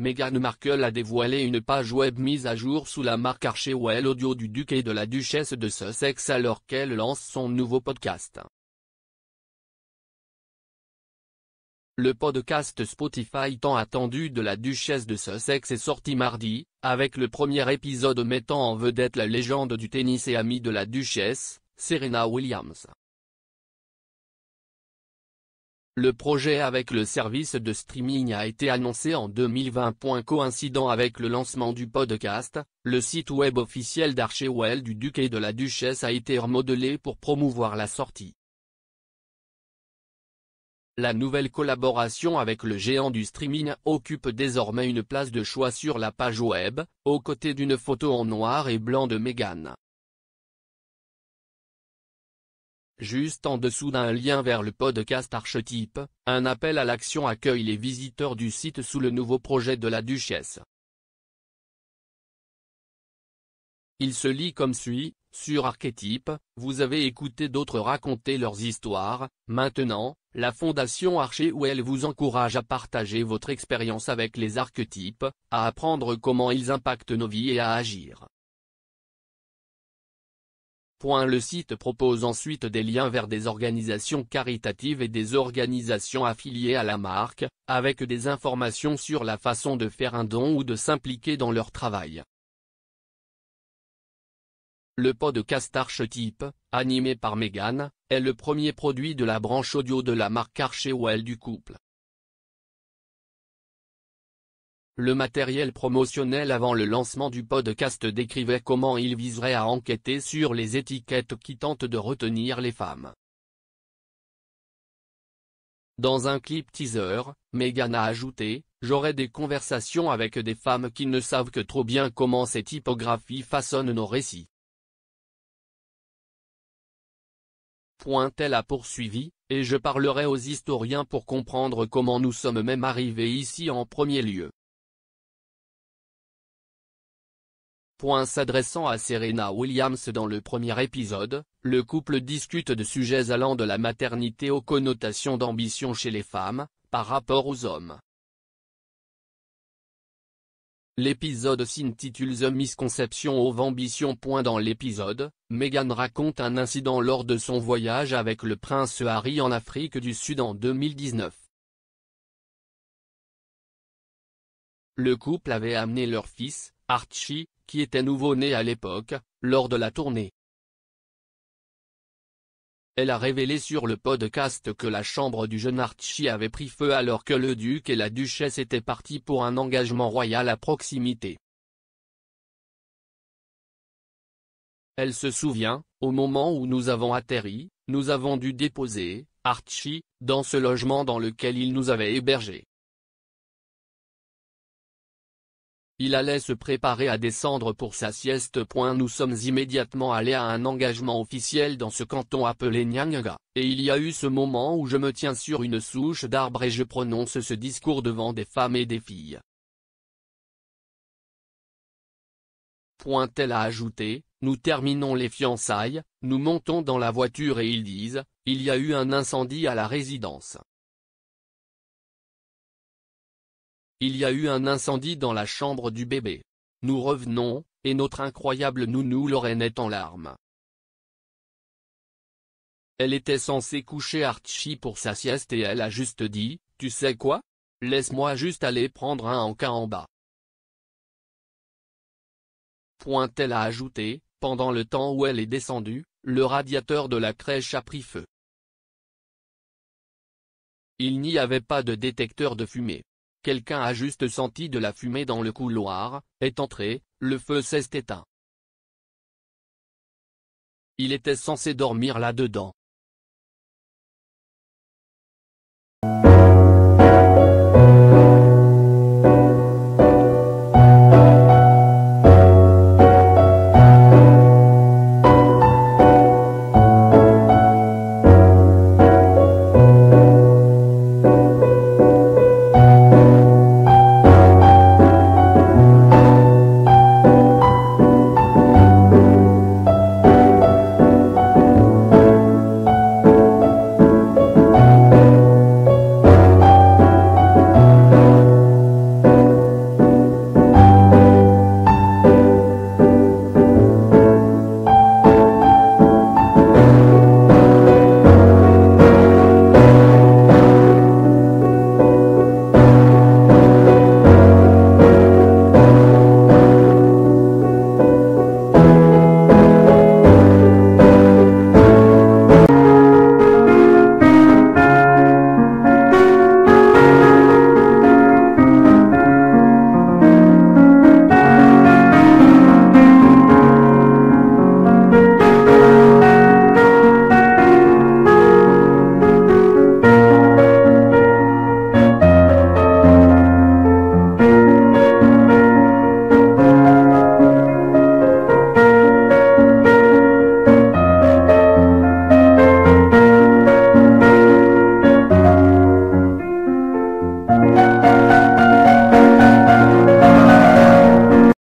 Meghan Markle a dévoilé une page web mise à jour sous la marque Archewell Audio du duc et de la duchesse de Sussex alors qu'elle lance son nouveau podcast. Le podcast Spotify tant attendu de la duchesse de Sussex est sorti mardi, avec le premier épisode mettant en vedette la légende du tennis et amie de la duchesse, Serena Williams. Le projet avec le service de streaming a été annoncé en 2020. Coïncidant avec le lancement du podcast, le site web officiel d'Archewell du duc et de la duchesse a été remodelé pour promouvoir la sortie. La nouvelle collaboration avec le géant du streaming occupe désormais une place de choix sur la page web, aux côtés d'une photo en noir et blanc de Meghan. Juste en dessous d'un lien vers le podcast Archetype, un appel à l'action accueille les visiteurs du site sous le nouveau projet de la duchesse. Il se lit comme suit: sur Archetype, vous avez écouté d'autres raconter leurs histoires, maintenant, la Fondation Archewell vous encourage à partager votre expérience avec les archétypes, à apprendre comment ils impactent nos vies et à agir. Le site propose ensuite des liens vers des organisations caritatives et des organisations affiliées à la marque, avec des informations sur la façon de faire un don ou de s'impliquer dans leur travail. Le podcast Archetype, animé par Meghan, est le premier produit de la branche audio de la marque Archewell du couple. Le matériel promotionnel avant le lancement du podcast décrivait comment il viserait à enquêter sur les étiquettes qui tentent de retenir les femmes. Dans un clip teaser, Meghan a ajouté: « J'aurai des conversations avec des femmes qui ne savent que trop bien comment ces typographies façonnent nos récits. » Elle a poursuivi, « Et je parlerai aux historiens pour comprendre comment nous sommes même arrivés ici en premier lieu. » S'adressant à Serena Williams dans le premier épisode, le couple discute de sujets allant de la maternité aux connotations d'ambition chez les femmes, par rapport aux hommes. L'épisode s'intitule The Misconception of Ambition. Dans l'épisode, Meghan raconte un incident lors de son voyage avec le prince Harry en Afrique du Sud en 2019. Le couple avait amené leur fils, Archie, qui était nouveau-né à l'époque, lors de la tournée. Elle a révélé sur le podcast que la chambre du jeune Archie avait pris feu alors que le duc et la duchesse étaient partis pour un engagement royal à proximité. Elle se souvient, au moment où nous avons atterri, nous avons dû déposer Archie dans ce logement dans lequel il nous avait hébergés. Il allait se préparer à descendre pour sa sieste. Nous sommes immédiatement allés à un engagement officiel dans ce canton appelé Nyanga, et il y a eu ce moment où je me tiens sur une souche d'arbre et je prononce ce discours devant des femmes et des filles. Elle a ajouté: nous terminons les fiançailles, nous montons dans la voiture et ils disent, il y a eu un incendie à la résidence. Il y a eu un incendie dans la chambre du bébé. Nous revenons, et notre incroyable nounou Lorraine est en larmes. Elle était censée coucher Archie pour sa sieste et elle a juste dit, tu sais quoi? Laisse-moi juste aller prendre un encas en bas. Elle a ajouté, pendant le temps où elle est descendue, le radiateur de la crèche a pris feu. Il n'y avait pas de détecteur de fumée. Quelqu'un a juste senti de la fumée dans le couloir, est entré, le feu s'est éteint. Il était censé dormir là-dedans.